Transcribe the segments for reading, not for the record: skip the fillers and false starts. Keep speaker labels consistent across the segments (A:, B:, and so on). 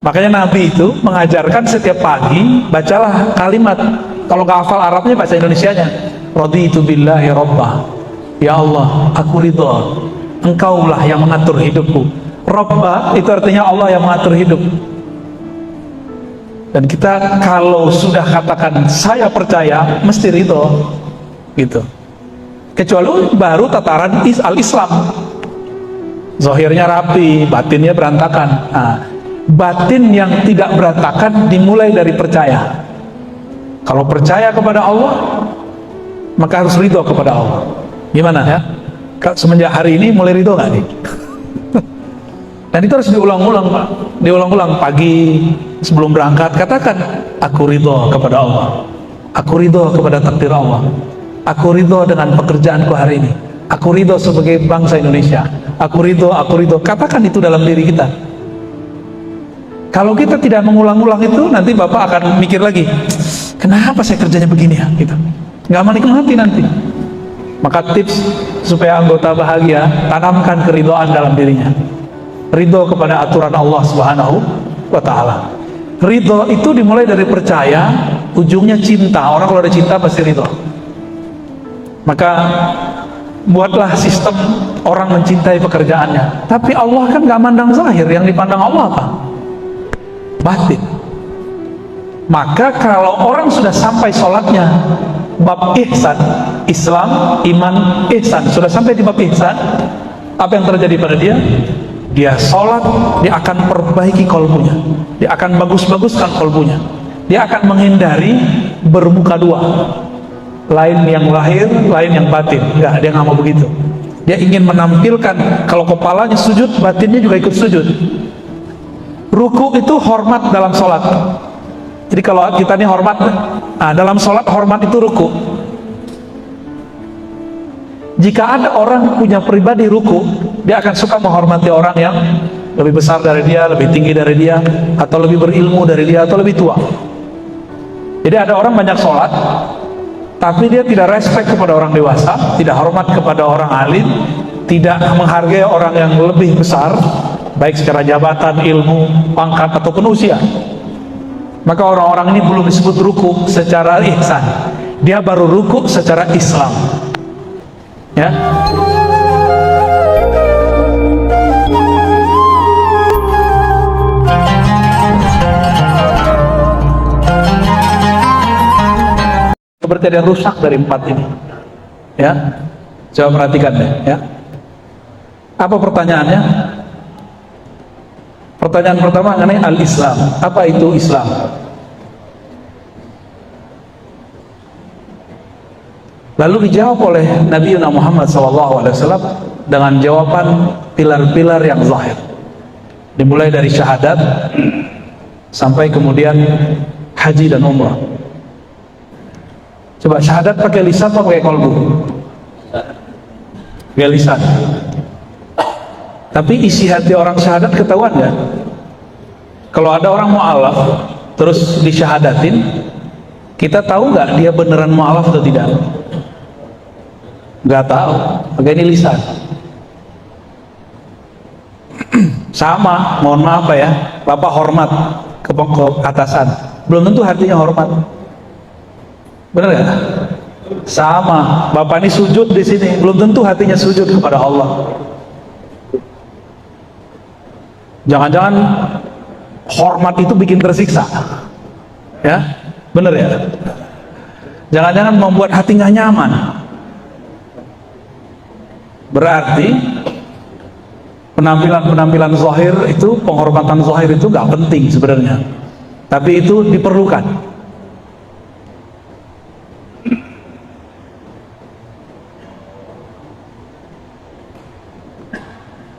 A: Makanya Nabi itu mengajarkan setiap pagi, bacalah kalimat, kalau nggak hafal Arabnya baca Indonesianya, raditu billahi rabbah, ya Allah aku ridho, engkaulah yang mengatur hidupku. Rabbah itu artinya Allah yang mengatur hidup. Dan kita kalau sudah katakan saya percaya, mesti ridho gitu. Kecuali baru tataran al-Islam, zahirnya rapi, batinnya berantakan. Nah, batin yang tidak berantakan dimulai dari percaya. Kalau percaya kepada Allah, maka harus ridho kepada Allah. Gimana ya? Semenjak hari ini mulai ridho nggak nih? Dan itu harus diulang-ulang, Pak. Diulang-ulang pagi sebelum berangkat, katakan aku ridho kepada Allah, aku ridho kepada takdir Allah, aku ridho dengan pekerjaanku hari ini, aku ridho sebagai bangsa Indonesia, aku ridho, katakan itu dalam diri kita. Kalau kita tidak mengulang-ulang itu, nanti Bapak akan mikir lagi, kenapa saya kerjanya begini ya, gitu. Nggak menikmati nanti. Maka tips supaya anggota bahagia, tanamkan keridhaan dalam dirinya. Ridho kepada aturan Allah Subhanahu wa Ta'ala. Ridho itu dimulai dari percaya, ujungnya cinta. Orang kalau ada cinta pasti ridho. Maka buatlah sistem orang mencintai pekerjaannya. Tapi Allah kan nggak mandang zahir, yang dipandang Allah apa? Batin. Maka kalau orang sudah sampai sholatnya bab ihsan, Islam, iman, ihsan, sudah sampai di bab ihsan, apa yang terjadi pada dia? Dia sholat, dia akan perbaiki kolbunya, dia akan bagus-baguskan kolbunya, dia akan menghindari bermuka dua, lain yang lahir, lain yang batin. Enggak, dia nggak mau begitu. Dia ingin menampilkan kalau kepalanya sujud, batinnya juga ikut sujud. Ruku itu hormat dalam sholat. Jadi kalau kita ini hormat, nah dalam sholat hormat itu ruku. Jika ada orang punya pribadi ruku, dia akan suka menghormati orang yang lebih besar dari dia, lebih tinggi dari dia, atau lebih berilmu dari dia, atau lebih tua. Jadi ada orang banyak sholat, tapi dia tidak respect kepada orang dewasa, tidak hormat kepada orang alim, tidak menghargai orang yang lebih besar, baik secara jabatan, ilmu, pangkat, ataupun usia. Maka orang-orang ini belum disebut ruku secara ihsan, dia baru ruku secara Islam. Ya. Seperti ada yang rusak dari empat ini. Ya. Coba perhatikan deh, ya. Apa pertanyaannya? Pertanyaan pertama mengenai al-Islam. Apa itu Islam? Lalu dijawab oleh Nabi Muhammad SAW dengan jawaban pilar-pilar yang zahir. Dimulai dari syahadat sampai kemudian haji dan umrah. Coba syahadat pakai lisan atau pakai kolbu? Pakai lisan. Tapi isi hati orang syahadat ketahuan ya. Kalau ada orang mu'alaf terus disyahadatin, kita tahu nggak dia beneran mu'alaf atau tidak? Nggak tahu, pakai ini lisan. Sama, mohon maaf Pak ya, Bapak hormat ke atasan, belum tentu hatinya hormat. Bener nggak? Sama, Bapak ini sujud di sini, belum tentu hatinya sujud kepada Allah. Jangan-jangan hormat itu bikin tersiksa, ya? Bener ya? Jangan-jangan membuat hati nggak nyaman. Berarti penampilan zahir itu, penghormatan zahir itu gak penting sebenarnya, tapi itu diperlukan.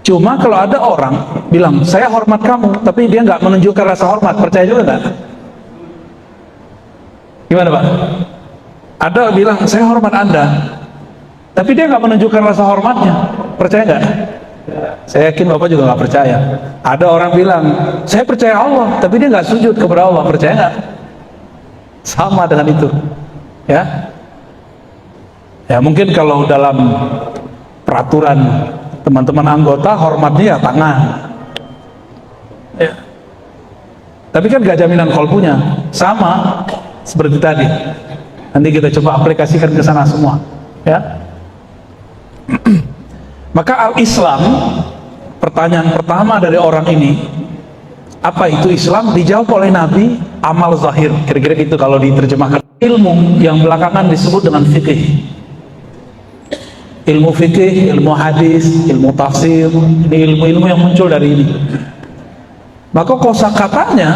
A: Cuma kalau ada orang bilang saya hormat kamu, tapi dia nggak menunjukkan rasa hormat, percaya juga nggak? Gimana Pak? Ada bilang saya hormat Anda, tapi dia nggak menunjukkan rasa hormatnya, percaya nggak? Saya yakin Bapak juga nggak percaya. Ada orang bilang saya percaya Allah, tapi dia nggak sujud kepada Allah, percaya nggak? Sama dengan itu, ya. Ya mungkin kalau dalam peraturan teman-teman anggota hormatnya ya tangan, ya. Tapi kan gak jaminan kolbunya. Sama seperti tadi. Nanti kita coba aplikasikan ke sana semua, ya. Maka al-Islam, pertanyaan pertama dari orang ini, apa itu Islam? Dijawab oleh Nabi, amal zahir. Kira-kira itu kalau diterjemahkan. Ilmu yang belakangan disebut dengan fikih. Ilmu fikih, ilmu hadis, ilmu tafsir, ini ilmu-ilmu yang muncul dari ini. Maka kosakatanya,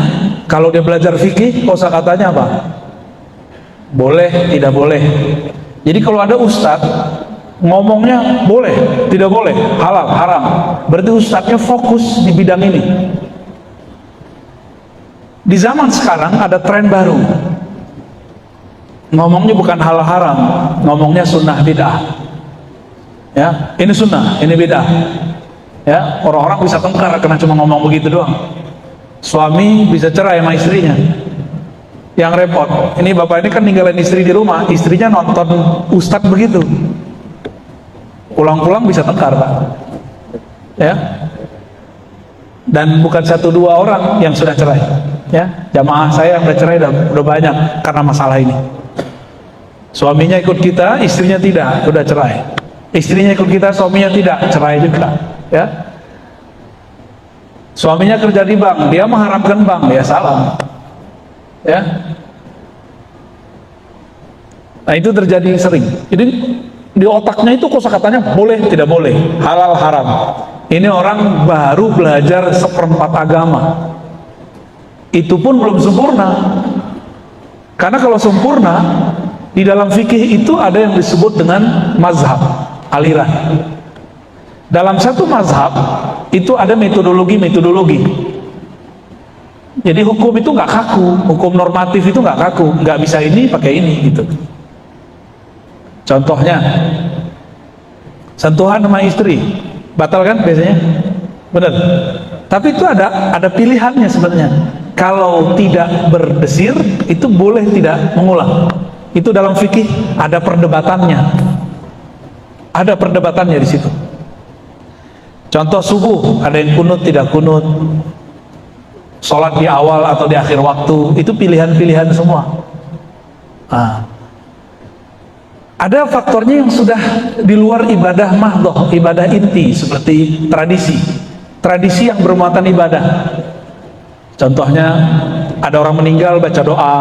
A: kalau dia belajar fikih, kosakatanya apa? Boleh, tidak boleh. Jadi kalau ada ustadz ngomongnya boleh, tidak boleh, halal, haram, berarti ustadznya fokus di bidang ini. Di zaman sekarang ada tren baru, ngomongnya bukan halal haram, ngomongnya sunnah bid'ah. Ya, ini sunnah, ini bid'ah. Ya, orang-orang bisa tengkar karena cuma ngomong begitu doang. Suami bisa cerai sama istrinya. Yang repot, ini bapak ini kan ninggalin istri di rumah, istrinya nonton ustadz begitu. Pulang-pulang bisa tengkar, Pak. Ya. Dan bukan 1-2 orang yang sudah cerai. Ya, jamaah saya yang udah cerai udah banyak karena masalah ini. Suaminya ikut kita, istrinya tidak, udah cerai. Istrinya ikut kita, suaminya tidak, cerai juga. Ya. Suaminya kerja di bank, dia mengharapkan bank, ya salah. Ya. Nah itu terjadi sering. Jadi di otaknya itu kosakatanya boleh, tidak boleh, halal, haram. Ini orang baru belajar 1/4 agama. Itu pun belum sempurna. Karena kalau sempurna, di dalam fikih itu ada yang disebut dengan mazhab, aliran. Dalam satu mazhab itu ada metodologi. Jadi hukum itu nggak kaku, hukum normatif itu nggak kaku, nggak bisa ini pakai ini gitu. Contohnya, sentuhan sama istri batal kan biasanya, benar. Tapi itu ada pilihannya sebenarnya. Kalau tidak berdesir itu boleh tidak mengulang. Itu dalam fikih ada perdebatannya. Ada perdebatannya di situ. Contoh subuh, ada yang kunut tidak kunut, sholat di awal atau di akhir waktu, itu pilihan-pilihan semua. Nah, ada faktornya yang sudah di luar ibadah mahdhah, ibadah inti, seperti tradisi yang bermuatan ibadah. Contohnya ada orang meninggal baca doa,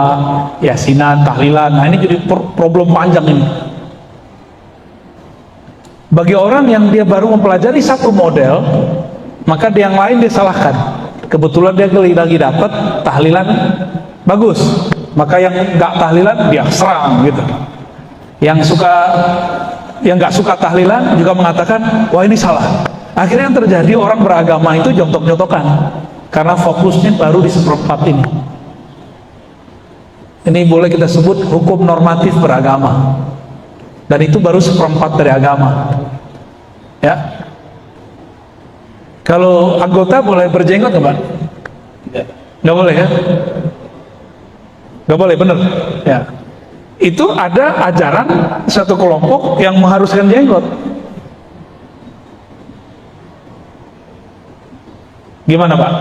A: yasinan, tahlilan. Nah ini jadi problem panjang ini. Bagi orang yang dia baru mempelajari satu model, maka di yang lain dia salahkan. Kebetulan dia lagi dapat tahlilan bagus, maka yang nggak tahlilan dia serang gitu. Yang nggak suka tahlilan juga mengatakan wah ini salah. Akhirnya yang terjadi orang beragama itu jontok-jontokan karena fokusnya baru di 1/4 ini. Ini boleh kita sebut hukum normatif beragama. Dan itu baru 1/4 dari agama. Ya. Kalau anggota boleh berjenggot nggak, Pak? Nggak boleh ya? Nggak boleh, bener. Ya. Itu ada ajaran satu kelompok yang mengharuskan jenggot. Gimana, Pak?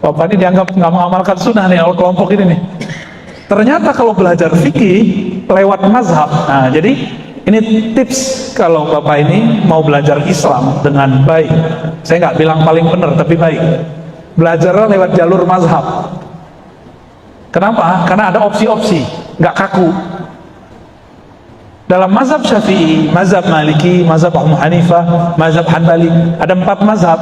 A: Bapak ini dianggap nggak mengamalkan sunnah nih, kelompok ini nih. Ternyata kalau belajar fikih lewat mazhab, nah jadi ini tips kalau Bapak ini mau belajar Islam dengan baik. Saya nggak bilang paling benar, tapi baik. Belajarlah lewat jalur mazhab. Kenapa? Karena ada opsi-opsi, nggak kaku. Dalam mazhab Syafi'i, mazhab Maliki, mazhab Abu Hanifah, mazhab Hanbali, ada 4 mazhab.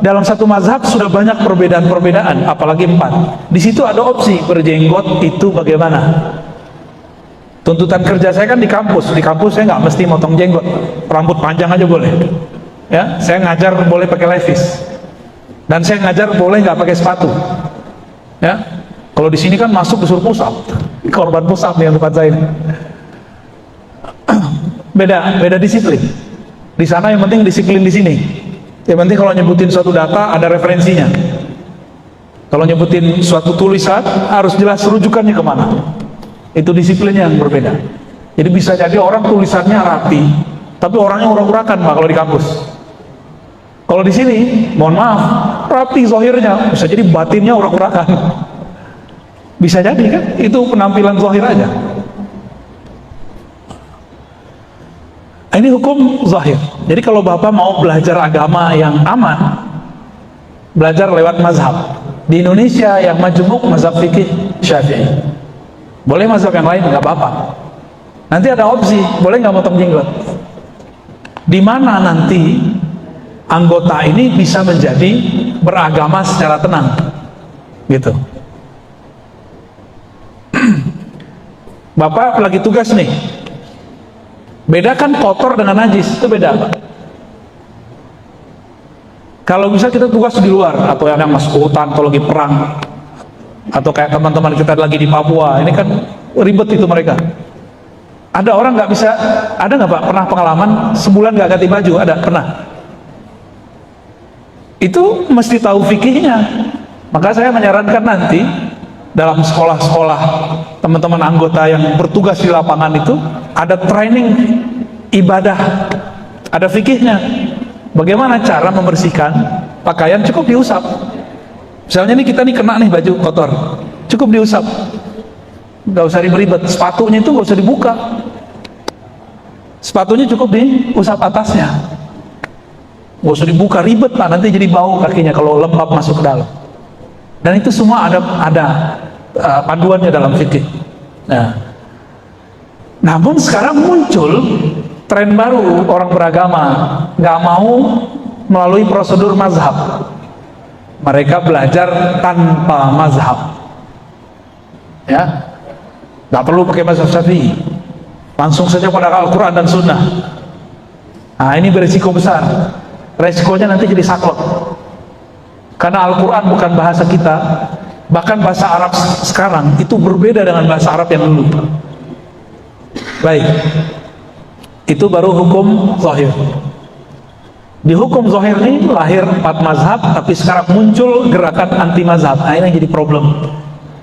A: Dalam satu mazhab sudah banyak perbedaan-perbedaan, apalagi 4. Di situ ada opsi berjenggot itu bagaimana. Tuntutan kerja saya kan di kampus saya nggak mesti motong jenggot, rambut panjang aja boleh. Ya, saya ngajar boleh pakai levis, dan saya ngajar boleh nggak pakai sepatu. Ya, kalau di sini kan masuk disuruh pusat, korban pusat nih yang tempat saya ini. Beda disiplin. Di sana yang penting disiplin, di sini yang penting kalau nyebutin suatu data ada referensinya. Kalau nyebutin suatu tulisan harus jelas rujukannya kemana. Itu disiplinnya yang berbeda. Jadi bisa jadi orang tulisannya rapi tapi orangnya urak-urakan, Pak, kalau di kampus. Kalau di sini mohon maaf, rapi zahirnya, bisa jadi batinnya urak-urakan. Bisa jadi kan, itu penampilan zahir aja. Ini hukum zahir. Jadi kalau Bapak mau belajar agama yang aman, belajar lewat mazhab. Di Indonesia yang majmuk mazhab fikih Syafi'i. Boleh mazhab yang lain, nggak apa-apa. Nanti ada opsi, boleh nggak motong jenggot? Di mana nanti anggota ini bisa menjadi beragama secara tenang, gitu. Bapak lagi tugas nih, bedakan kotor dengan najis, itu beda, Pak. Kalau bisa kita tugas di luar, atau yang masuk hutan, atau lagi perang, atau kayak teman-teman kita lagi di Papua, ini kan ribet itu mereka. Ada orang nggak bisa, ada nggak Pak pernah pengalaman sebulan nggak ganti baju? Ada, pernah? Itu mesti tahu fikihnya. Maka saya menyarankan nanti dalam sekolah-sekolah teman-teman anggota yang bertugas di lapangan itu ada training ibadah, ada fikihnya. Bagaimana cara membersihkan pakaian, cukup diusap. Misalnya nih kita nih kena nih baju kotor, cukup diusap. Nggak usah ribet-ribet, sepatunya itu nggak usah dibuka, sepatunya cukup diusap atasnya, nggak usah dibuka, ribet Pak, nanti jadi bau kakinya kalau lembab masuk ke dalam. Dan itu semua ada panduannya dalam fikih. Nah, namun sekarang muncul tren baru, orang beragama nggak mau melalui prosedur mazhab, mereka belajar tanpa mazhab, ya. Nggak perlu pakai mazhab Syafi'i, langsung saja pada Al-Quran dan Sunnah. Nah, ini berisiko besar. Resikonya nanti jadi saklek, karena Al-Quran bukan bahasa kita. Bahkan bahasa Arab sekarang itu berbeda dengan bahasa Arab yang dulu. Baik, itu baru hukum zahir. Di hukum zahir ini lahir 4 mazhab, tapi sekarang muncul gerakan anti mazhab. Nah, ini yang jadi problem.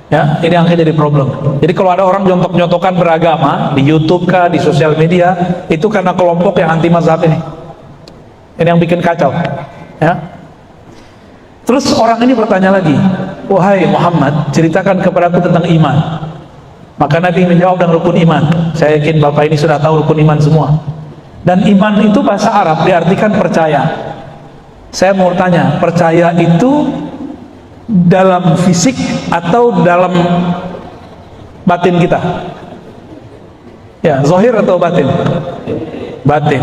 A: Ya, ini yang jadi problem. Jadi kalau ada orang nyontok-nyontokan beragama di YouTube kah, di sosial media, itu karena kelompok yang anti mazhab ini. Ini yang bikin kacau. Ya. Terus orang ini bertanya lagi, wahai Muhammad, ceritakan kepadaku tentang iman. Maka Nabi menjawab dengan rukun iman. Saya yakin Bapak ini sudah tahu rukun iman semua. Dan iman itu bahasa Arab diartikan percaya. Saya mau tanya, percaya itu dalam fisik atau dalam batin kita? Ya, zahir atau batin? Batin.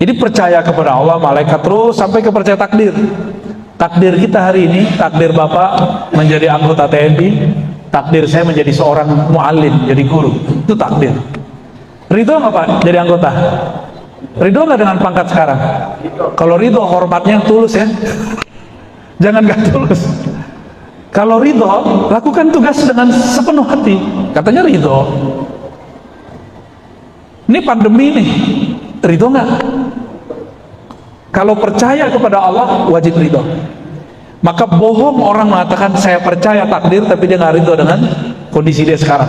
A: Jadi percaya kepada Allah, malaikat, terus sampai ke percaya takdir. Takdir kita hari ini, takdir Bapak menjadi anggota TNI, takdir saya menjadi seorang muallim, jadi guru, itu takdir. Ridho nggak Pak jadi anggota? Ridho nggak dengan pangkat sekarang? Kalau ridho, hormatnya tulus ya. Jangan gak tulus. Kalau ridho, lakukan tugas dengan sepenuh hati. Katanya ridho. Ini pandemi nih, ridho nggak? Kalau percaya kepada Allah, wajib ridho. Maka bohong orang mengatakan saya percaya takdir, tapi dia nggak ridho dengan kondisi dia sekarang.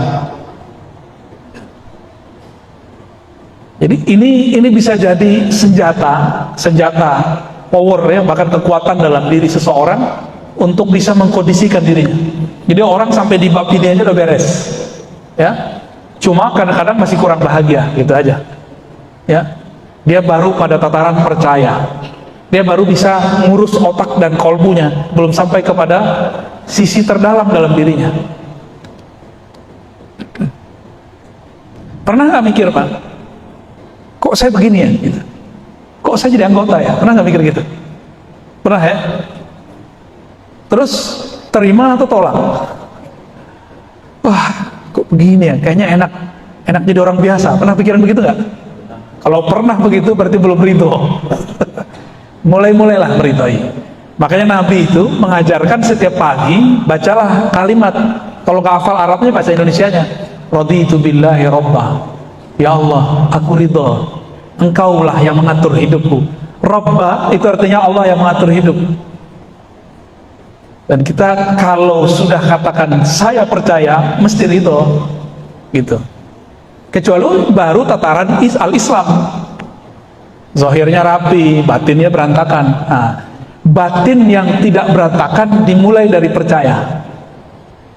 A: Jadi ini bisa jadi senjata power ya, bahkan kekuatan dalam diri seseorang untuk bisa mengkondisikan dirinya. Jadi orang sampai di bab ini aja udah beres, ya. Cuma kadang-kadang masih kurang bahagia, gitu aja. Ya, dia baru pada tataran percaya, dia baru bisa ngurus otak dan kolbunya, belum sampai kepada sisi terdalam dalam dirinya. Pernah nggak mikir Pak, kok saya begini ya? Gitu. Kok saya jadi anggota ya? Pernah nggak mikir gitu? Pernah ya? Terus terima atau tolak? Wah, kok begini ya? Kayaknya enak jadi orang biasa. Pernah pikiran begitu nggak? Kalau pernah begitu berarti belum ridho. Mulailah meridhoi. Makanya Nabi itu mengajarkan setiap pagi bacalah kalimat. Kalau nggak hafal Arabnya, bahasa Indonesianya. Raditu billahi robba. Ya Allah, aku ridho. Engkaulah yang mengatur hidupku. Robba itu artinya Allah yang mengatur hidup. Dan kita kalau sudah katakan saya percaya, mesti ridho, gitu. Kecuali baru tataran al-Islam, zahirnya rapi, batinnya berantakan. Nah, batin yang tidak berantakan dimulai dari percaya.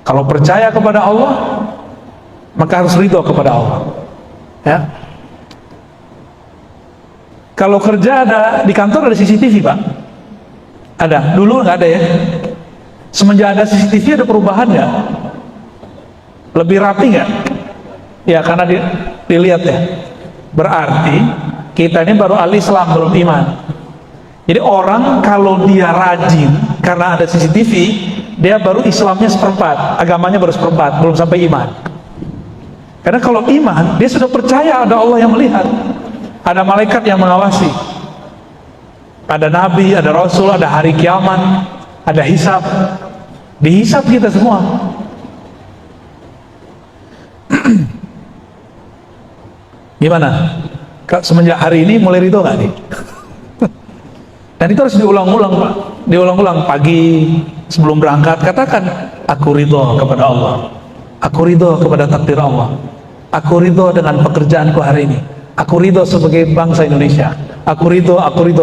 A: Kalau percaya kepada Allah, maka harus ridho kepada Allah. Ya. Kalau kerja ada di kantor ada CCTV, Pak? Ada. Dulu nggak ada ya. Semenjak ada CCTV ada perubahan nggak? Lebih rapi nggak? Ya karena dilihat ya. Berarti kita ini baru al-Islam, belum iman. Jadi orang kalau dia rajin karena ada CCTV, dia baru Islamnya seperempat, agamanya baru seperempat, belum sampai iman. Karena kalau iman, dia sudah percaya ada Allah yang melihat, ada malaikat yang mengawasi, ada nabi, ada rasul, ada hari kiamat, ada hisab, dihisab kita semua. Gimana? Semenjak hari ini mulai ridho nggak nih? Dan itu harus diulang-ulang, Pak. Diulang-ulang pagi sebelum berangkat, katakan, aku ridho kepada Allah, aku ridho kepada takdir Allah, aku ridho dengan pekerjaanku hari ini, aku ridho sebagai bangsa Indonesia, aku ridho,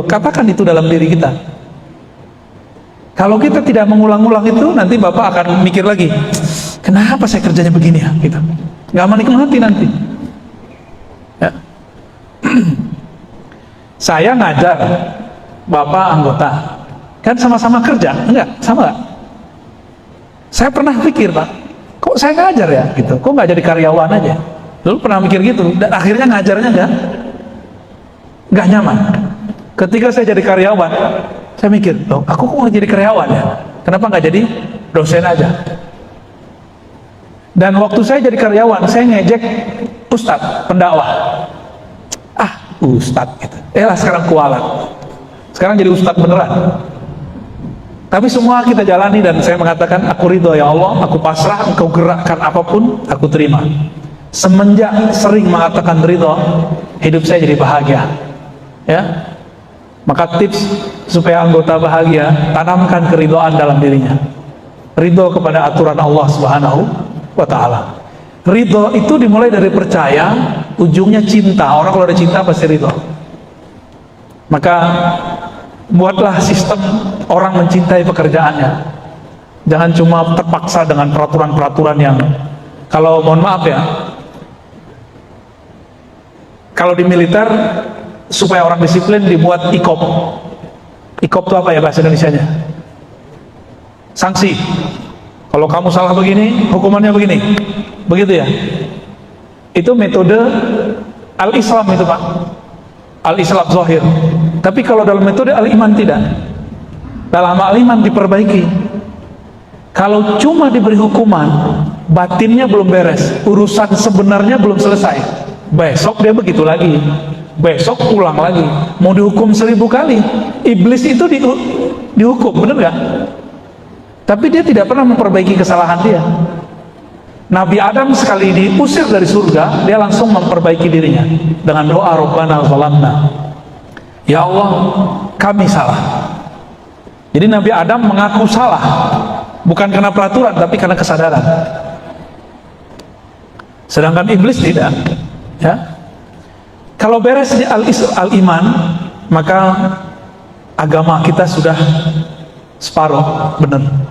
A: katakan itu dalam diri kita. Kalau kita tidak mengulang-ulang itu, nanti Bapak akan mikir lagi, kenapa saya kerjanya begini ya, gitu. Nggak menikmati nanti ya. Saya ngajar, Bapak anggota, kan sama-sama kerja, enggak? Sama enggak? Saya pernah pikir, Pak, kok saya ngajar ya, gitu, kok nggak jadi karyawan aja? Dulu pernah mikir gitu, dan akhirnya ngajarnya nggak nyaman. Ketika saya jadi karyawan, saya mikir, loh, aku kok nggak jadi karyawan ya? Kenapa nggak jadi dosen aja? Dan waktu saya jadi karyawan, saya ngejek ustadz, pendakwah. Ustadz gitu. Sekarang kualat. Sekarang jadi ustadz beneran. Tapi semua kita jalani dan saya mengatakan, aku ridho ya Allah, aku pasrah, engkau gerakkan apapun, aku terima. Semenjak sering mengatakan ridho, hidup saya jadi bahagia. Ya. Maka tips supaya anggota bahagia, tanamkan keridhaan dalam dirinya. Ridho kepada aturan Allah Subhanahu wa ta'ala. Ridho itu dimulai dari percaya, ujungnya cinta. Orang kalau ada cinta pasti ridho. Maka buatlah sistem orang mencintai pekerjaannya. Jangan cuma terpaksa dengan peraturan-peraturan yang, kalau mohon maaf ya, kalau di militer supaya orang disiplin dibuat IKOP. IKOP itu apa ya bahasa Indonesianya? Sanksi. Kalau kamu salah begini, hukumannya begini. Begitu ya. Itu metode al-Islam itu, Pak. Al-Islam zahir. Tapi kalau dalam metode al-iman tidak. Dalam al-iman diperbaiki. Kalau cuma diberi hukuman, batinnya belum beres, urusan sebenarnya belum selesai. Besok dia begitu lagi. Besok pulang lagi. Mau dihukum 1000 kali. Iblis itu dihukum, bener gak? Tapi dia tidak pernah memperbaiki kesalahan dia. Nabi Adam sekali diusir dari surga, dia langsung memperbaiki dirinya dengan doa Rabbana zalamna. Ya Allah, kami salah. Jadi Nabi Adam mengaku salah, bukan karena peraturan, tapi karena kesadaran. Sedangkan iblis tidak. Ya. Kalau beres di al-iman, maka agama kita sudah separuh, benar.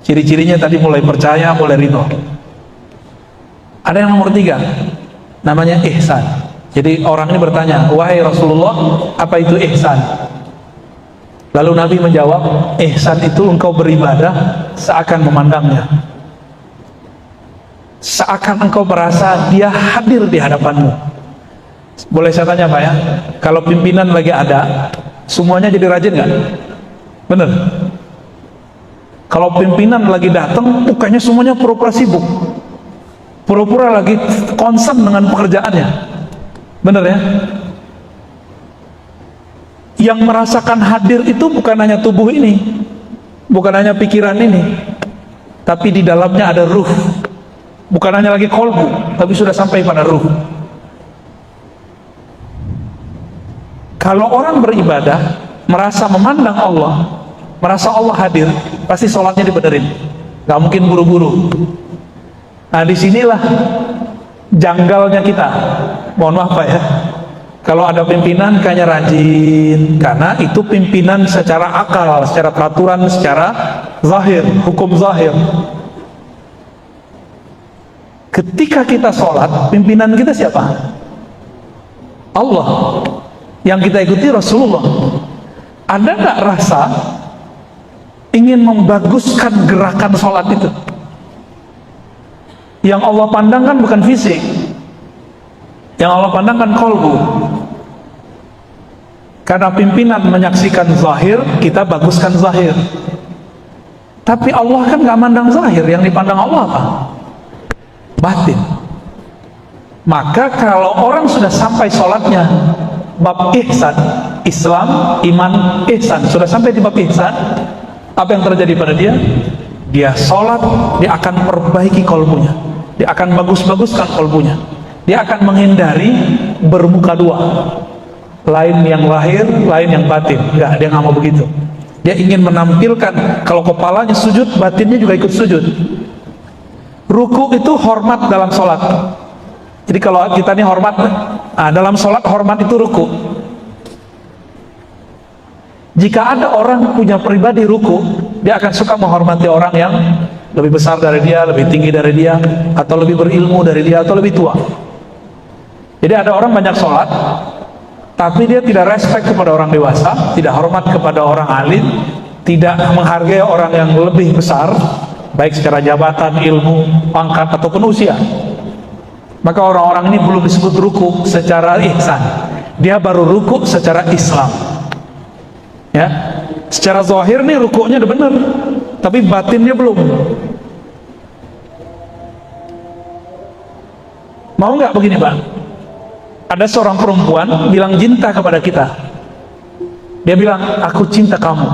A: Ciri-cirinya tadi mulai percaya, mulai ridho. Ada yang nomor 3, namanya ihsan. Jadi orang ini bertanya, wahai Rasulullah, apa itu ihsan? Lalu Nabi menjawab, ihsan itu engkau beribadah seakan memandangnya, seakan engkau merasa dia hadir di hadapanmu. Boleh saya tanya Pak ya, kalau pimpinan lagi ada, semuanya jadi rajin nggak? Bener? Kalau pimpinan lagi datang, mukanya semuanya pura-pura sibuk, pura-pura lagi concern dengan pekerjaannya. Bener ya? Yang merasakan hadir itu bukan hanya tubuh ini, bukan hanya pikiran ini, tapi di dalamnya ada ruh. Bukan hanya lagi kolbu, tapi sudah sampai pada ruh. Kalau orang beribadah, merasa memandang Allah, merasa Allah hadir, pasti sholatnya dibenerin, gak mungkin buru-buru. Nah disinilah janggalnya kita, mohon maaf Pak ya, Kalau ada pimpinan kayaknya rajin, karena itu pimpinan secara akal, secara peraturan, secara zahir, hukum zahir. Ketika kita sholat, pimpinan kita siapa? Allah. Yang kita ikuti Rasulullah. Ada nggak rasa ingin membaguskan gerakan sholat itu? Yang Allah pandang kan bukan fisik, yang Allah pandang kan kolbu. Karena pimpinan menyaksikan zahir, kita baguskan zahir. Tapi Allah kan nggak mandang zahir, yang dipandang Allah apa? Batin. Maka kalau orang sudah sampai sholatnya bab ihsan, Islam, iman, ihsan, sudah sampai di bab ihsan, apa yang terjadi pada dia? Dia sholat, dia akan perbaiki kolbunya, dia akan bagus-baguskan kolbunya, dia akan menghindari bermuka dua, lain yang lahir, lain yang batin. Enggak, dia nggak mau begitu. Dia ingin menampilkan kalau kepalanya sujud, batinnya juga ikut sujud. Ruku itu hormat dalam sholat. Jadi kalau kita ini hormat, dalam sholat hormat itu ruku. Jika ada orang punya pribadi ruku, dia akan suka menghormati orang yang lebih besar dari dia, lebih tinggi dari dia, atau lebih berilmu dari dia, atau lebih tua. Jadi ada orang banyak sholat, tapi dia tidak respect kepada orang dewasa, tidak hormat kepada orang alim, tidak menghargai orang yang lebih besar, baik secara jabatan, ilmu, pangkat, ataupun usia. Maka orang-orang ini belum disebut ruku secara ihsan. Dia baru ruku secara Islam. Ya, secara zahir nih rukuknya udah bener, tapi batinnya belum. Mau nggak begini, Pak? Ada seorang perempuan bilang cinta kepada kita. Dia bilang, aku cinta kamu.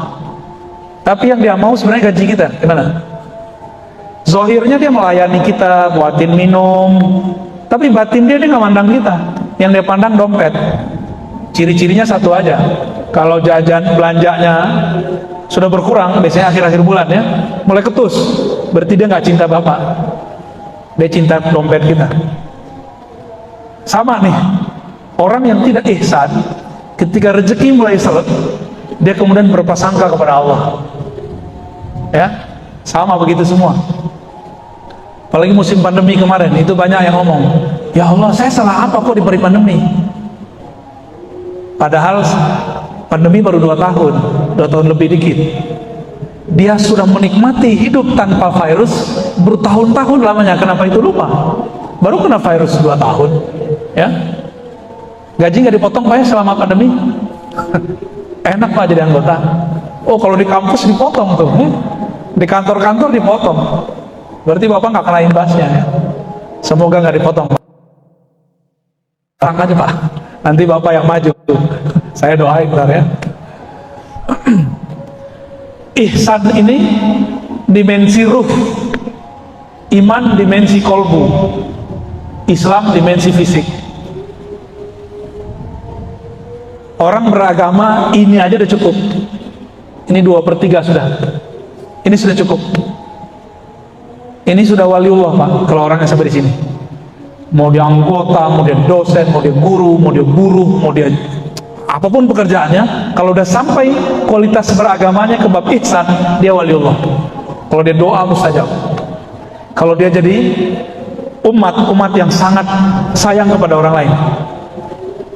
A: Tapi yang dia mau sebenarnya gaji kita. Gimana? Zahirnya dia melayani kita, buatin minum, tapi batin dia nggak mandang kita. Yang dia pandang dompet. Ciri-cirinya satu aja. Kalau jajan belanjanya sudah berkurang, biasanya akhir-akhir bulan ya, mulai ketus. Berarti dia nggak cinta Bapak. Dia cinta dompet kita. Sama nih, orang yang tidak ihsan, ketika rezeki mulai seret, dia kemudian berprasangka kepada Allah. Ya, sama begitu semua. Apalagi musim pandemi kemarin, itu banyak yang ngomong, ya Allah, saya salah apa kok diberi pandemi? Padahal pandemi baru 2 tahun, 2 tahun lebih dikit. Dia sudah menikmati hidup tanpa virus bertahun-tahun lamanya. Kenapa itu lupa? Baru kena virus 2 tahun, ya. Gaji nggak dipotong Pak ya selama pandemi? Enak Pak jadi anggota. Oh, kalau di kampus dipotong tuh, di kantor-kantor dipotong. Berarti Bapak nggak kena imbasnya ya. Semoga nggak dipotong. Tenang aja Pak, nanti Bapak yang maju. Saya doain bentar ya. Ihsan ini dimensi ruh, iman dimensi kolbu, Islam dimensi fisik. Orang beragama ini aja udah cukup. Ini 2/3 sudah. Ini sudah cukup. Ini sudah waliullah Pak, kalau orangnya sampai di sini. Mau dia anggota, mau dia dosen, mau dia guru, mau dia buruh, mau dia apapun pekerjaannya, kalau udah sampai kualitas beragamanya ke bab ihsan, dia waliullah. Kalau dia doa mustajab. Kalau dia jadi umat yang sangat sayang kepada orang lain.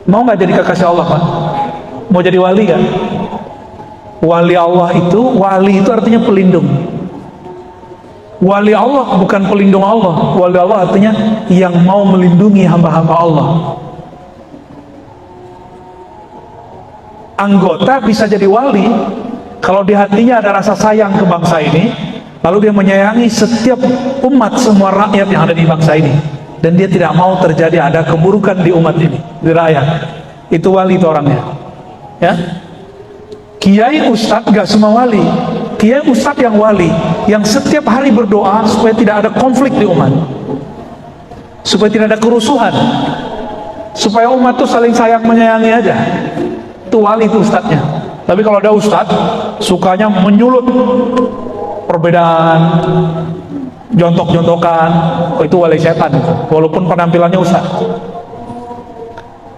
A: Mau nggak jadi kekasih Allah Pak? Mau jadi wali kan? Wali itu artinya pelindung. Wali Allah bukan pelindung Allah. Wali Allah artinya yang mau melindungi hamba-hamba Allah. Anggota bisa jadi wali kalau di hatinya ada rasa sayang ke bangsa ini, lalu dia menyayangi setiap umat, semua rakyat yang ada di bangsa ini, dan dia tidak mau terjadi ada keburukan di umat ini, di rakyat. Itu wali itu orangnya. Ya. Kiai ustadz gak semua wali. Kiai ustadz yang wali, yang setiap hari berdoa supaya tidak ada konflik di umat, supaya tidak ada kerusuhan, supaya umat itu saling sayang menyayangi aja. Itu wali itu ustadznya. Tapi kalau ada ustadz sukanya menyulut perbedaan, jontok-jontokan, itu wali setan itu, walaupun penampilannya ustadz.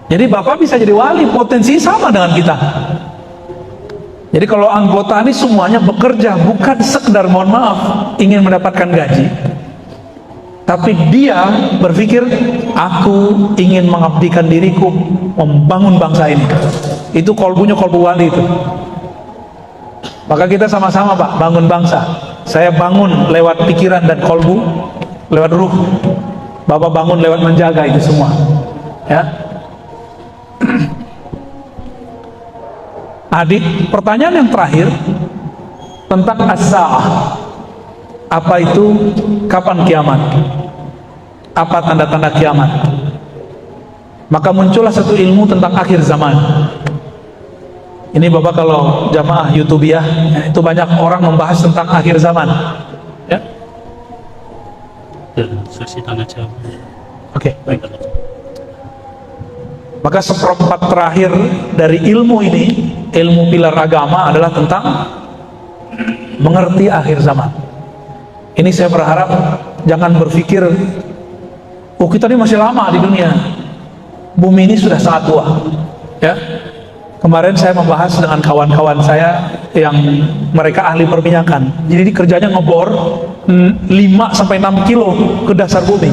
A: Jadi Bapak bisa jadi wali, potensi sama dengan kita. Jadi kalau anggota ini semuanya bekerja bukan sekedar, mohon maaf, ingin mendapatkan gaji, tapi dia berpikir, aku ingin mengabdikan diriku membangun bangsa ini. Itu kolbunya kolbu wali itu. Maka kita sama-sama Pak, bangun bangsa. Saya bangun lewat pikiran dan kolbu, lewat ruh. Bapak bangun lewat menjaga itu semua. Ya. Adik, pertanyaan yang terakhir tentang as-sa'ah. Apa itu? Kapan kiamat? Apa tanda-tanda kiamat? Maka muncullah satu ilmu tentang akhir zaman. Ini Bapak kalau jamaah YouTubiah, itu banyak orang membahas tentang akhir zaman. Ya.
B: Sesi tanya jawab.
A: Oke, baik. Maka seperempat terakhir dari ilmu ini, ilmu pilar agama adalah tentang mengerti akhir zaman. Ini saya berharap jangan berpikir, oh kita ini masih lama di dunia. Bumi ini sudah sangat tua. Ya. Kemarin saya membahas dengan kawan-kawan saya yang mereka ahli perminyakan. Jadi kerjanya ngebor 5 sampai 6 kilo ke dasar bumi.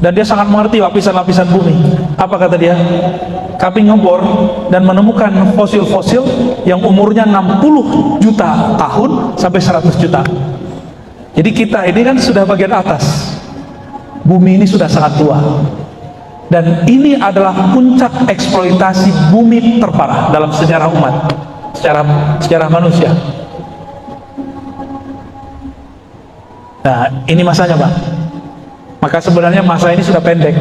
A: Dan dia sangat mengerti lapisan-lapisan bumi. Apa kata dia? Kami ngebor dan menemukan fosil-fosil yang umurnya 60 juta tahun sampai 100 juta. Jadi kita ini kan sudah bagian atas. Bumi ini sudah sangat tua. Dan ini adalah puncak eksploitasi bumi terparah dalam sejarah umat, sejarah manusia. Nah, ini masanya Pak. Maka sebenarnya masa ini sudah pendek.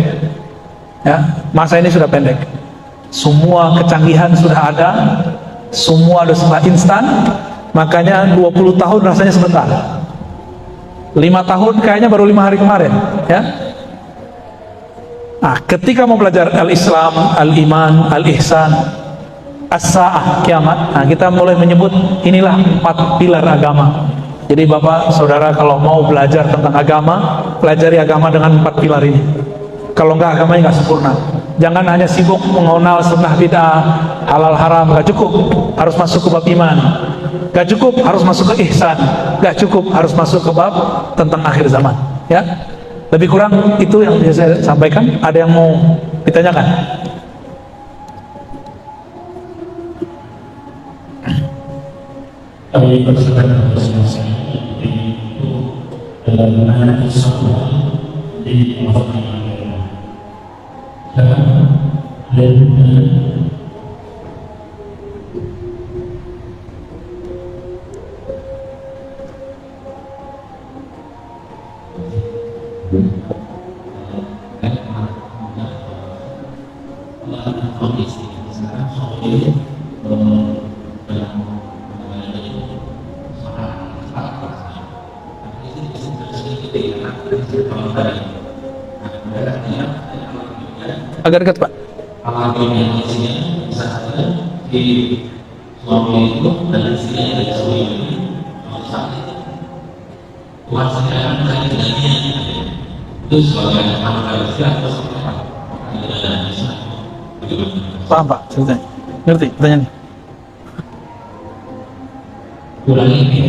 A: Ya, masa ini sudah pendek. Semua kecanggihan sudah ada, semua sudah serba instan. Makanya 20 tahun rasanya sebentar. 5 tahun kayaknya baru 5 hari kemarin, ya. Nah, ketika mau belajar al-Islam, al-Iman, al-Ihsan, as-sa'ah, kiamat, nah kita mulai menyebut inilah 4 pilar agama. Jadi Bapak, Saudara kalau mau belajar tentang agama, pelajari agama dengan 4 pilar ini. Kalau enggak, agamanya enggak sempurna. Jangan hanya sibuk mengenal sunnah bid'ah, halal haram, enggak cukup. Harus masuk ke bab iman. Enggak cukup, harus masuk ke ihsan. Enggak cukup, harus masuk ke bab tentang akhir zaman. Ya, lebih kurang itu yang bisa saya sampaikan. Ada yang mau ditanyakan?
B: Kami persilakan masing-masing itu dalam semua di masyarakat dan
A: agak dekat Pak.
B: di suami itu dan istrinya dari suami ini kuasanya kan tidak itu sebagai anak istri atau
A: Paham Pak? Ceritanya. Ngerti pertanyaannya?
B: ulangi ini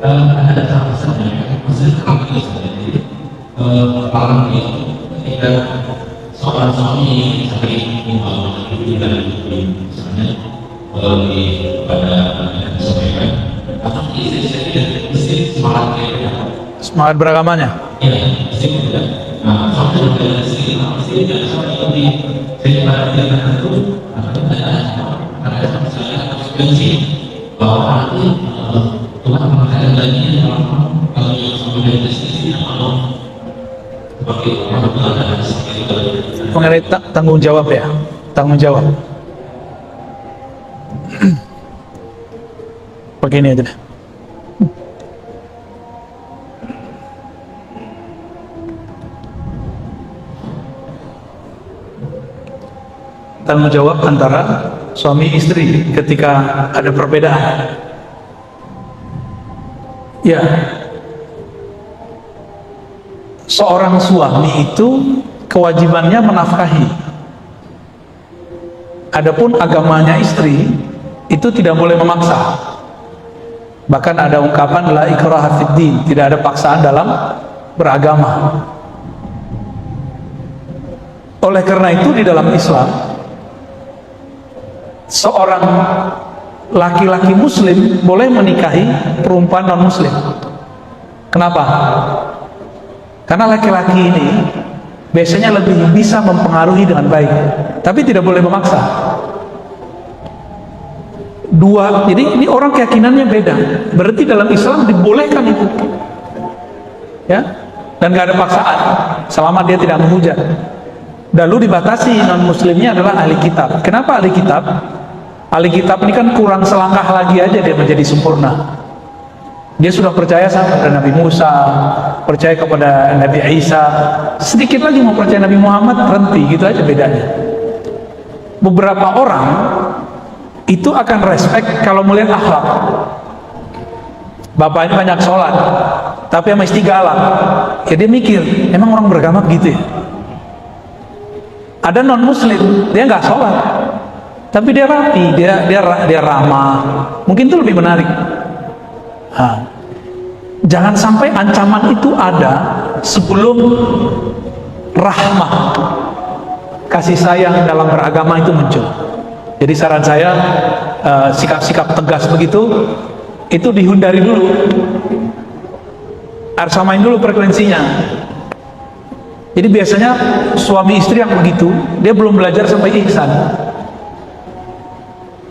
B: ada alasan maksudnya kami sendiri orang itu ketika seorang suami sering membawa dan misalnya pada sampaikan atau istri
A: Semangat beragamanya.
B: ya istri tidak. Nah suami dan istri tidak seperti saya perhatikan itu ada sama saya konsekuensi bahwa nanti Tuhan mengatakan lagi kalau yang suami dan istri kalau seperti orang tua dan seperti itu
A: Mengenai tanggung jawab ya, tanggung jawab. Begini aja deh. Tanggung jawab antara suami istri ketika ada perbedaan. Ya, seorang suami itu kewajibannya menafkahi. Adapun agamanya istri itu tidak boleh memaksa. Bahkan ada ungkapan la ikraha fid din, tidak ada paksaan dalam beragama. Oleh karena itu di dalam Islam seorang laki-laki muslim boleh menikahi perempuan non muslim. Kenapa? Karena laki-laki ini biasanya lebih bisa mempengaruhi dengan baik, tapi tidak boleh memaksa. Dua, jadi ini orang keyakinannya beda. Berarti dalam Islam dibolehkan itu, ya, dan gak ada paksaan selama dia tidak menghujat. Lalu dibatasi non muslimnya adalah ahli kitab. Kenapa ahli kitab? Ahli kitab ini kan kurang selangkah lagi aja dia menjadi sempurna. Dia sudah percaya sama Nabi Musa, percaya kepada Nabi Isa, sedikit lagi mau percaya Nabi Muhammad, berhenti, gitu aja bedanya. Beberapa orang itu akan respect kalau melihat akhlak. Bapak ini banyak sholat, tapi sama istri galak, ya dia mikir, emang orang beragama begitu ya? Ada non muslim, dia nggak sholat, tapi dia rapi, dia ramah, mungkin itu lebih menarik. Nah, jangan sampai ancaman itu ada sebelum rahmah, kasih sayang dalam beragama itu muncul. Jadi saran saya, sikap-sikap tegas begitu itu dihindari dulu, harus samain dulu frekuensinya. Jadi biasanya suami istri yang begitu, dia belum belajar sampai ihsan.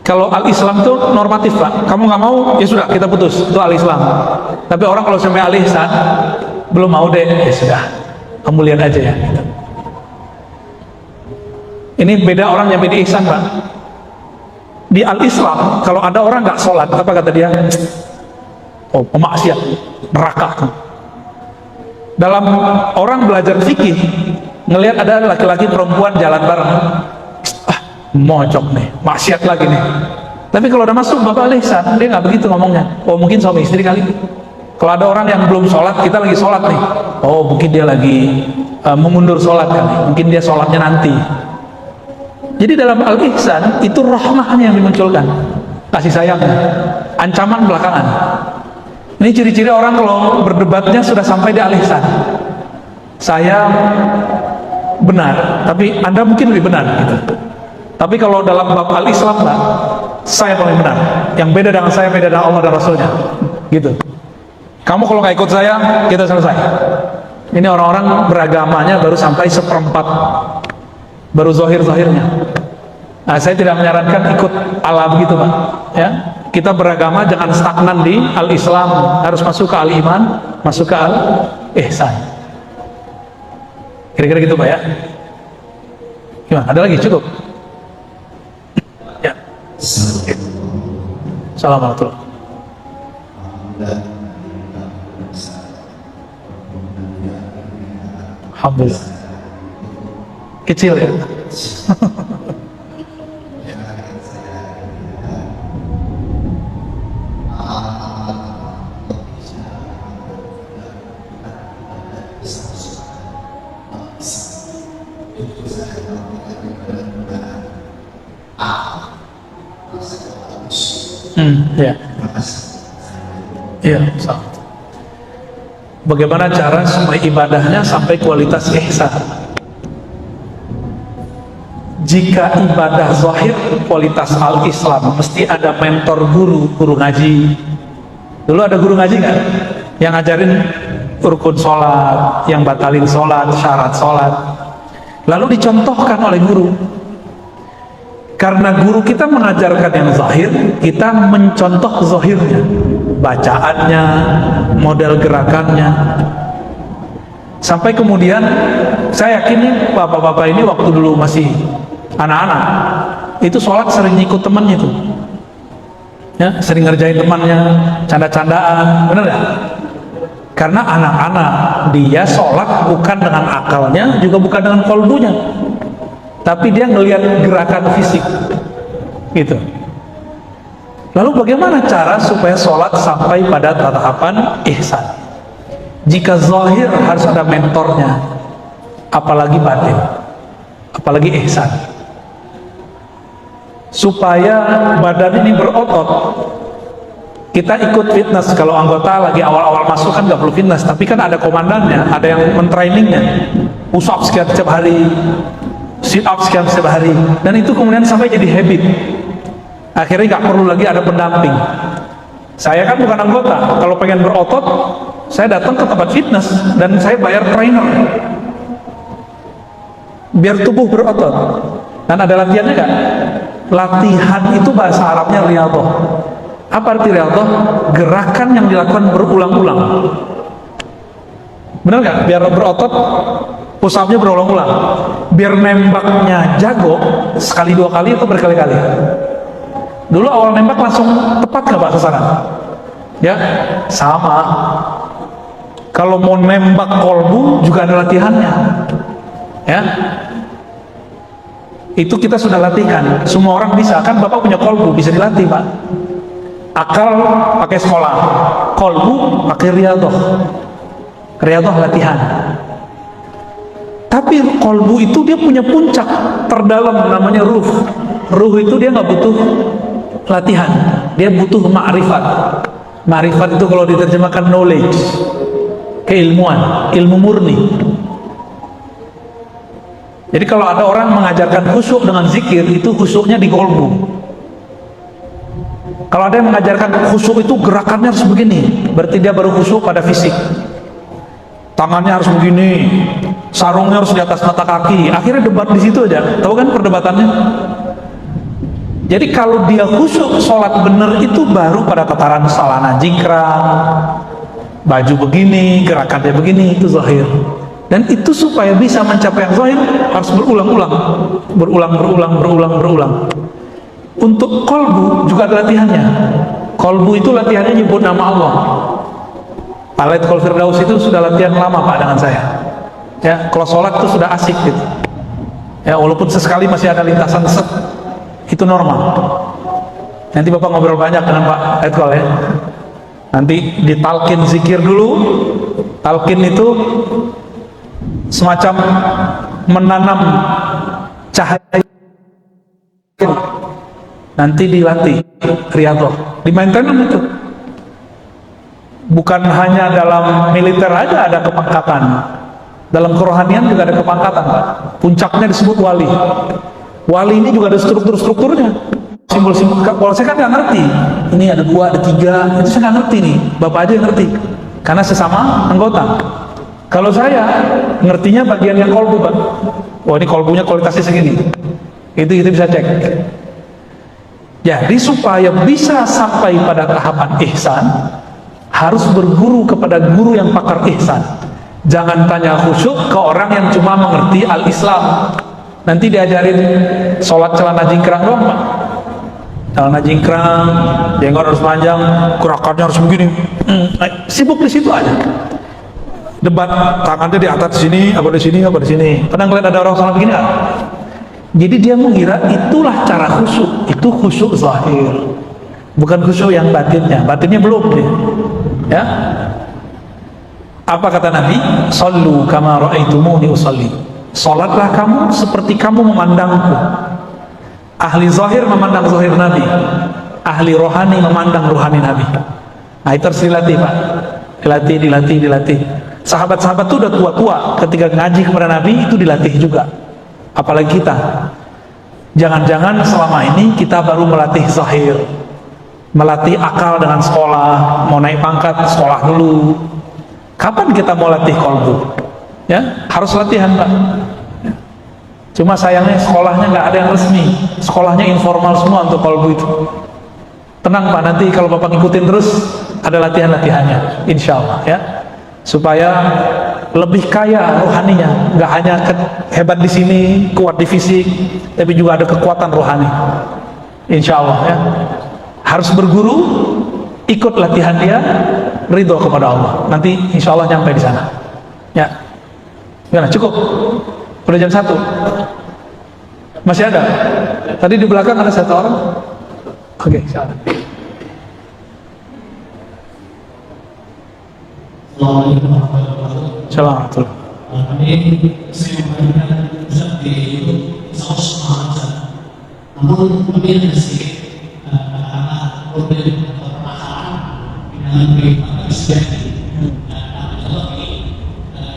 A: Kalau al-Islam itu normatif, Pak. Kamu nggak mau, ya sudah, kita putus. Itu al-Islam. Tapi orang kalau sampai al-ihsan, belum mau deh, ya sudah, kamu lihat aja ya. Gitu. Ini beda orang yang beda ihsan, Pak. Di al-Islam, kalau ada orang nggak sholat, apa kata dia? Oh, pemaksiat, neraka. Dalam orang belajar fikih, ngelihat ada laki-laki perempuan jalan bareng, mojok nih, maksiat lagi nih. Tapi kalau udah masuk bapak lisan, dia nggak begitu ngomongnya. Oh mungkin suami istri kali. Kalau ada orang yang belum sholat, kita lagi sholat nih. Oh mungkin dia lagi mengundur sholat kali. Mungkin dia sholatnya nanti. Jadi dalam al-ihsan itu rahmahnya yang dimunculkan, kasih sayangnya. Ancaman belakangan. Ini ciri-ciri orang kalau berdebatnya sudah sampai di al-ihsan. Saya benar, tapi Anda mungkin lebih benar gitu. Tapi kalau dalam bab al-Islam, Pak, saya paling benar. Yang beda dengan saya, beda dengan Allah dan Rasulnya. Gitu. Kamu kalau nggak ikut saya, kita selesai. Ini orang-orang beragamanya baru sampai seperempat, baru zahir-zahirnya. Nah, saya tidak menyarankan ikut ala begitu, Pak. Ya, kita beragama jangan stagnan di al-Islam, harus masuk ke al-iman, masuk ke al-ihsan. Kira-kira gitu, Pak ya. Gimana? Ada lagi? Cukup? Ya. Assalamualaikum. Alhamdulillah. Kecil ya. Ya. Iya, sama. Bagaimana cara supaya ibadahnya sampai kualitas ihsan? Jika ibadah zahir kualitas al-Islam, mesti ada mentor guru ngaji. Dulu ada guru ngaji kan? Yang ngajarin rukun sholat, yang batalin sholat, syarat sholat. Lalu dicontohkan oleh guru. Karena guru kita mengajarkan yang zahir, kita mencontoh zahirnya, bacaannya, model gerakannya. Sampai kemudian, saya yakin nih bapak-bapak ini waktu dulu masih anak-anak, itu sholat sering ikut temannya tuh, ya, sering ngerjain temannya, canda-candaan, bener gak? Karena anak-anak dia sholat bukan dengan akalnya, juga bukan dengan kolbunya, tapi dia ngelihat gerakan fisik gitu. Lalu bagaimana cara supaya sholat sampai pada tahapan ihsan? Jika zahir harus ada mentornya, apalagi batin, apalagi ihsan. supaya badan ini berotot. Kita ikut fitness, kalau anggota lagi awal-awal masuk kan nggak perlu fitness, tapi kan ada komandannya, ada yang mentrainingnya, push up sekian setiap hari, sit up sekian setiap hari, dan itu kemudian sampai jadi habit. Akhirnya nggak perlu lagi ada pendamping. Saya kan bukan anggota, kalau pengen berotot, saya datang ke tempat fitness dan saya bayar trainer, biar tubuh berotot. Dan ada latihannya nggak? Latihan itu bahasa Arabnya riyadhah. Apa arti riyadhah? Gerakan yang dilakukan berulang-ulang. Benar nggak? Biar berotot, push up-nya berulang-ulang. Biar nembaknya jago, sekali dua kali atau berkali-kali. Dulu awal nembak langsung tepat nggak Pak sasaran? Ya, sama. Kalau mau nembak kolbu juga ada latihannya. Ya, itu kita sudah latihkan. Semua orang bisa, kan Bapak punya kolbu, bisa dilatih Pak. Akal pakai sekolah, kolbu pakai riyadhah. Riyadhah latihan. Tapi kolbu itu dia punya puncak terdalam namanya ruh. Ruh itu dia nggak butuh latihan, dia butuh ma'rifat. Ma'rifat itu kalau diterjemahkan knowledge, keilmuan, ilmu murni. Jadi kalau ada orang mengajarkan khusyuk dengan zikir, itu khusyuknya di kolbu. Kalau ada yang mengajarkan khusyuk itu gerakannya harus begini, berarti dia baru khusyuk pada fisik. Tangannya harus begini, sarungnya harus di atas mata kaki. Akhirnya debat di situ aja. Tahu kan perdebatannya? Jadi kalau dia khusyuk sholat bener itu baru pada tataran salana jingkrang, baju begini, gerakannya begini, itu zahir. Dan itu supaya bisa mencapai yang zahir harus berulang-ulang, berulang. Untuk kolbu juga ada latihannya. Kolbu itu latihannya nyebut nama Allah. Palet Qol Firdaus itu sudah latihan lama Pak dengan saya. Ya, kalau sholat itu sudah asik gitu. Ya, walaupun sesekali masih ada lintasan set, itu normal. Nanti Bapak ngobrol banyak dengan Pak Edkol ya. Nanti ditalkin zikir dulu. Talkin itu semacam menanam cahaya. Nanti dilatih riyadhah, dimainkan itu. Bukan hanya dalam militer aja ada kepangkatan, dalam kerohanian juga ada kepangkatan Pak. Puncaknya disebut wali. Wali ini juga ada strukturnya, simbol-simbol. Kalau saya kan nggak ngerti, ini ada 2, ada 3, itu saya nggak ngerti nih. Bapak aja yang ngerti, karena sesama anggota. Kalau saya ngertinya bagian yang kolbu Pak. Wah ini kolbunya kualitasnya segini, itu bisa cek. Jadi supaya bisa sampai pada tahapan ihsan, harus berguru kepada guru yang pakar ihsan. Jangan tanya khusyuk ke orang yang cuma mengerti al-Islam. Nanti diajarin sholat celana jingkrang doang Pak. Celana jingkrang, jenggot harus panjang, gerakannya harus begini. Sibuk di situ aja. Debat tangannya di atas sini, apa di sini, apa di sini. Pernah ngeliat ada orang sholat begini? Jadi dia mengira itulah cara khusyuk. Itu khusyuk zahir, bukan khusyuk yang batinnya. Batinnya belum nih. Ya. Apa kata Nabi? Sallu kama ra'aitumuni usalli. Salatlah kamu seperti kamu memandangku. Ahli zahir memandang zahir Nabi. Ahli rohani memandang rohani Nabi. Nah itu harus dilatih Pak. Dilatih. Sahabat-sahabat itu udah tua-tua ketika ngaji kepada Nabi, itu dilatih juga. Apalagi kita. Jangan-jangan selama ini kita baru melatih zahir, melatih akal dengan sekolah, mau naik pangkat sekolah dulu. Kapan kita mau latih kolbu? Ya, harus latihan Pak. Cuma sayangnya sekolahnya nggak ada yang resmi, sekolahnya informal semua untuk kolbu itu. Tenang Pak, nanti kalau Bapak ngikutin terus ada latihan-latihannya, insya Allah ya, supaya lebih kaya rohaninya. Nggak hanya hebat di sini, kuat di fisik, tapi juga ada kekuatan rohani, insya Allah ya. Harus berguru, ikut latihan dia, ridho kepada Allah. Nanti insya Allah nyampe di sana. Ya, gimana? Cukup? Udah jam 1. Masih ada? Tadi di belakang ada 1 orang. Oke, insya Allah. Assalamualaikum.
B: Kami saya mengajarkan di saus Namun kami ada sedikit problem atau permasalahan di dalam kehidupan Kristen. Contoh ini,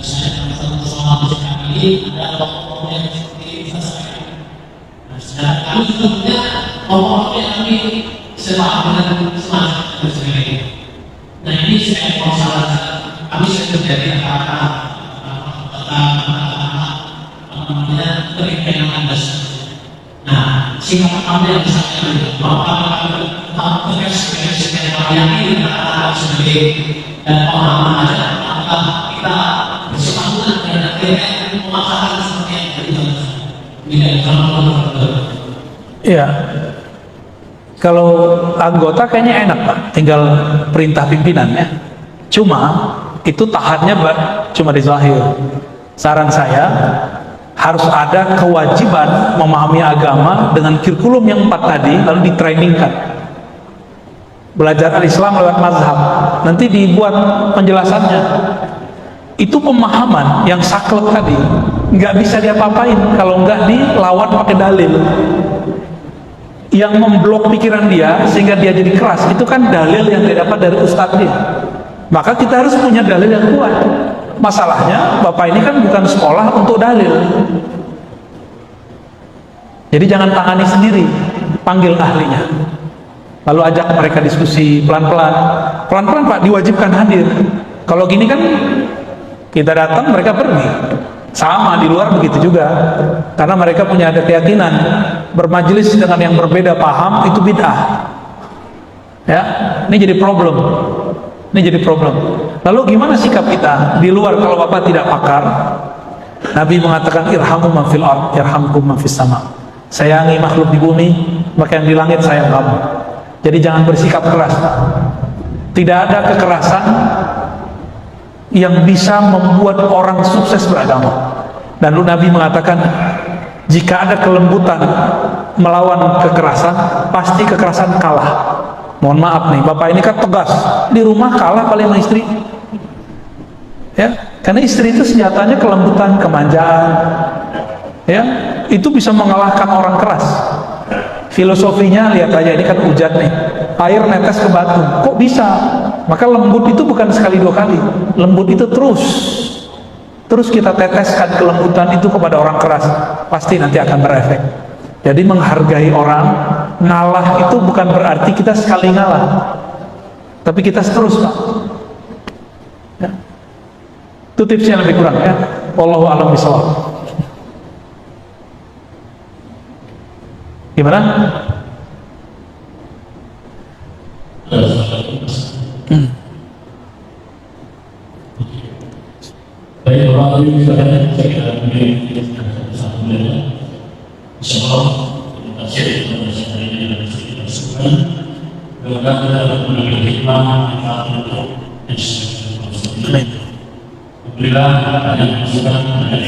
B: misalnya dalam satu persoalan ini ada kelompok yang seperti saya. Sedangkan kami juga punya kelompok yang kami semak dengan semangat dan sebagainya. Nah ini saya mau sarankan, kami sudah terjadi apa-apa perkembangan dasar. Nah, sikap kami yang misalnya bahwa tegas yang ini sebagai pemahaman aja, apakah kita bersemangat dan memaksakan seperti yang tidak
A: Iya. Kalau anggota kayaknya enak Pak, tinggal perintah pimpinan ya. Cuma itu tahannya cuma di zahir. Saran saya harus ada kewajiban memahami agama dengan kurikulum yang 4 tadi, lalu ditrainingkan. Belajar al-Islam lewat mazhab, nanti dibuat penjelasannya. Itu pemahaman yang saklek tadi, nggak bisa diapa-apain kalau nggak dilawan pakai dalil. Yang memblok pikiran dia sehingga dia jadi keras, itu kan dalil yang dia dapat dari ustadz dia. Maka kita harus punya dalil yang kuat. Masalahnya Bapak ini kan bukan sekolah untuk dalil. Jadi jangan tangani sendiri, panggil ahlinya, lalu ajak mereka diskusi pelan-pelan. Pelan-pelan Pak, diwajibkan hadir. Kalau gini kan kita datang mereka pergi. Sama di luar begitu juga, karena mereka punya ada keyakinan bermajelis dengan yang berbeda paham itu bid'ah. Ya, ini jadi problem. Ini jadi problem. Lalu gimana sikap kita di luar kalau Bapak tidak pakar? Nabi mengatakan irhamu man fil ard yarhamkum man fis sama. Sayangi makhluk di bumi, maka yang di langit sayang kamu. Jadi jangan bersikap keras. Tidak ada kekerasan yang bisa membuat orang sukses beragama. Dan Nabi mengatakan jika ada kelembutan melawan kekerasan, pasti kekerasan kalah. Mohon maaf nih, Bapak ini kan tegas, di rumah kalah paling sama istri. Ya, karena istri itu senjatanya kelembutan, kemanjaan. Ya, itu bisa mengalahkan orang keras. Filosofinya lihat aja, ini kan hujan nih, air netes ke batu, kok bisa? Maka lembut itu bukan sekali 2 kali, lembut itu terus kita teteskan kelembutan itu kepada orang keras, pasti nanti akan berefek. Jadi menghargai orang, ngalah itu bukan berarti kita sekali ngalah, tapi kita terus Pak. Ya. Itu tipsnya lebih kurang ya. Wallahu a'lam bishawab. Gimana?
B: Baik, Bapak Ibu sekalian, saya kira ini satu menit. Insyaallah, terima kasih kepada saudara ini dan kita semua. Mudah-mudahan kita dapat mengambil hikmah manfaat untuk Islam. Alhamdulillah, ada yang masukan ada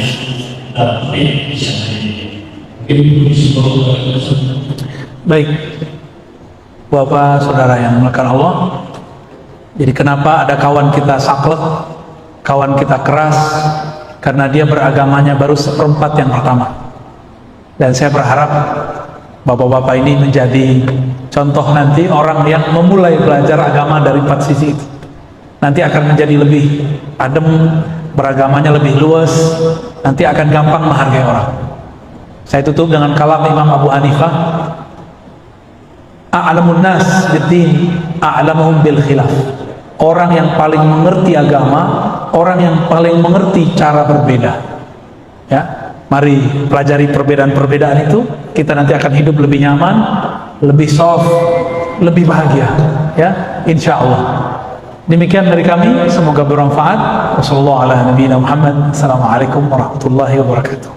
B: kita bisa
A: Baik, Bapak Saudara yang dimuliakan Allah. Jadi kenapa ada kawan kita saklek, kawan kita keras? Karena dia beragamanya baru 1/4 yang pertama. Dan saya berharap bapak-bapak ini menjadi contoh nanti orang yang memulai belajar agama dari 4 sisi itu. Nanti akan menjadi lebih adem, beragamanya lebih luas, nanti akan gampang menghargai orang. Saya tutup dengan kalam Imam Abu Hanifah, a'lamun nas bid-din a'lamuhum bil khilaf. Orang yang paling mengerti agama, orang yang paling mengerti cara berbeda. Ya, mari pelajari perbedaan-perbedaan itu, kita nanti akan hidup lebih nyaman, lebih soft, lebih bahagia. Ya, insya Allah. Demikian dari kami, semoga bermanfaat. Wassalamualaikum warahmatullahi wabarakatuh.